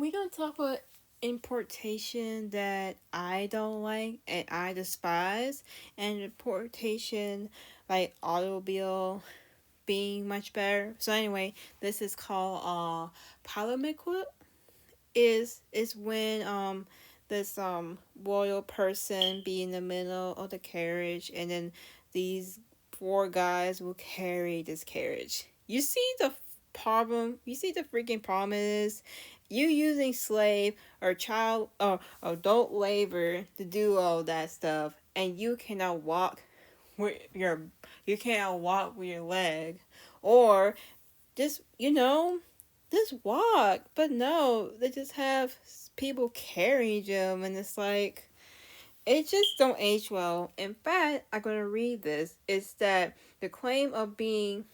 We gonna talk about importation that I don't like and I despise, and importation like automobile being much better. So anyway, this is called Palanquin. Is when this royal person be in the middle of the carriage, and then these four guys will carry this carriage. You see the problem? You see the freaking problem is you using slave or child or adult labor to do all that stuff, and you cannot walk with your leg, or just just walk. But no, they just have people carry them, and it's like it just don't age well. In fact, I'm gonna read this. It's that the claim of being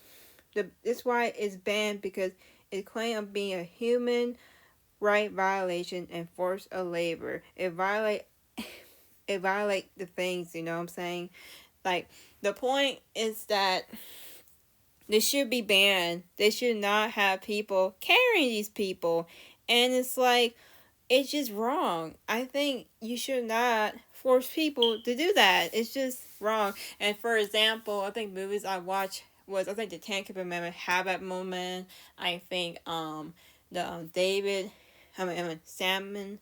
this why it's banned, because it claim of being a human right violation and force of labor. It violate the things, you know what I'm saying? Like, the point is that they should be banned. They should not have people carrying these people. And it's like, it's just wrong. I think you should not force people to do that. It's just wrong. And for example, I think movies I watched was, I think, the Ten Commandments have that moment. I think the David Samson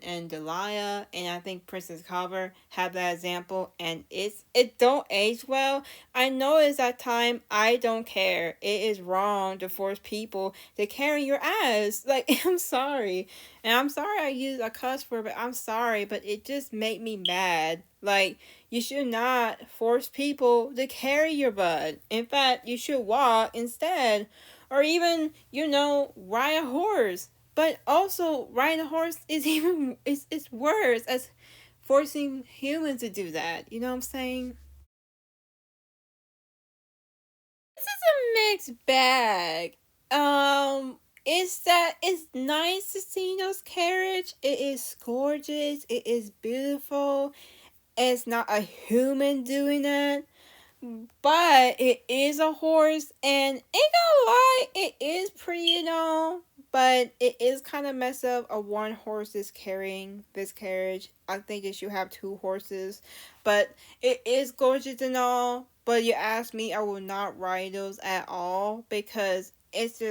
and Delilah, and I think Princess Carver have that example, and it don't age well. I know it's that time. I don't care. It is wrong to force people to carry your ass. Like, I'm sorry, and I'm sorry I used a cuss word, but I'm sorry, but it just made me mad. Like, you should not force people to carry your butt. In fact, you should walk instead, or even ride a horse. But also, riding a horse is even it's worse as forcing humans to do that. You know what I'm saying? This is a mixed bag. It's that it's nice to see those carriage. It is gorgeous. It is beautiful. It's not a human doing it, but it is a horse, and ain't gonna lie, it is pretty, but it is kind of messed up. A one horse is carrying this carriage. I think it should have two horses, but it is gorgeous and all. But you ask me, I will not ride those at all, because it's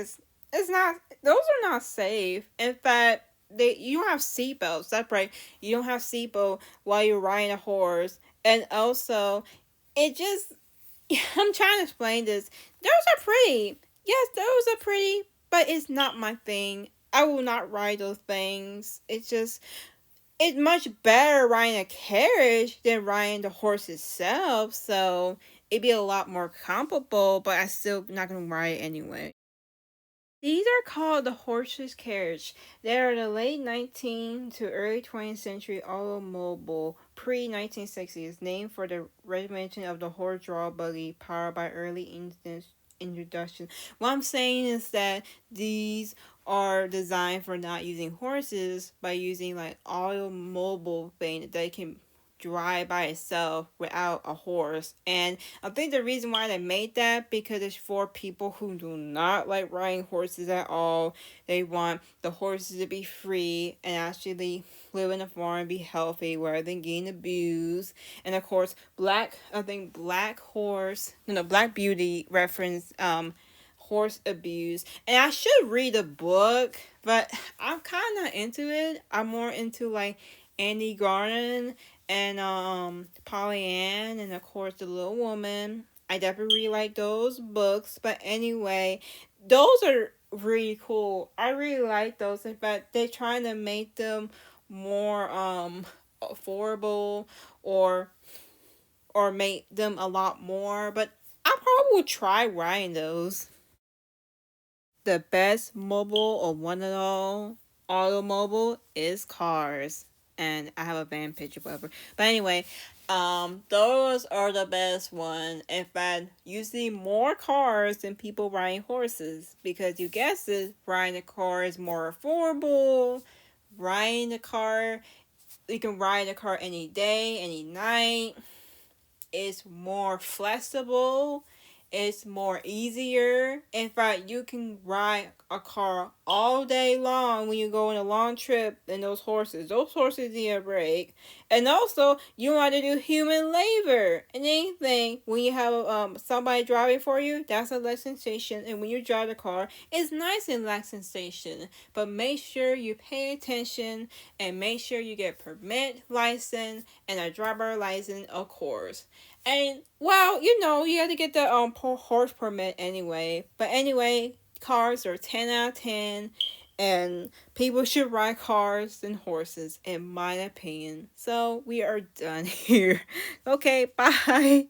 not. Those are not safe. In fact, you don't have seatbelts. That's right. You don't have seatbelt while you're riding a horse, and also it just I'm trying to explain this. Those are pretty. Yes, those are pretty, but it's not my thing. I will not ride those things. It's much better riding a carriage than riding the horse itself. So it'd be a lot more comparable, but I still not gonna ride it anyway. These are called the horseless carriage. They are the late 19th to early 20th century automobile, pre-1960s, named for the regimentation of the horse-drawn buggy powered by early introduction. What I'm saying is that these are designed for not using horses, by using like automobile thing that they can drive by itself without a horse. And I think the reason why they made that, because it's for people who do not like riding horses at all. They want the horses to be free and actually live in the farm and be healthy rather than getting abused. And of course, Black Horse, Black Beauty reference horse abuse. And I should read a book, but I'm kind of into it. I'm more into like Andy Garden and Pollyann, and of course the Little Woman. I definitely really like those books. But anyway, those are really cool. I really like those. In fact, they're trying to make them more affordable, or make them a lot more. But I probably would try writing those. The best mobile, or one of all automobile, is cars. And I have a van picture, whatever. But anyway, those are the best one. In fact, you see more cars than people riding horses, because you guess it, riding a car is more affordable. Riding the car, you can ride a car any day, any night. It's more flexible. It's more easier. In fact, you can ride a car all day long when you go on a long trip and those horses. Those horses need a break. And also, you don't have to do human labor and anything. When you have somebody driving for you, that's a less sensation. And when you drive the car, it's nice and less sensation. But make sure you pay attention and make sure you get permit license and a driver license, of course. And well, you have to get the horse permit anyway. But anyway, cars are 10 out of 10, and people should ride cars and horses, in my opinion. So we are done here. Okay, bye.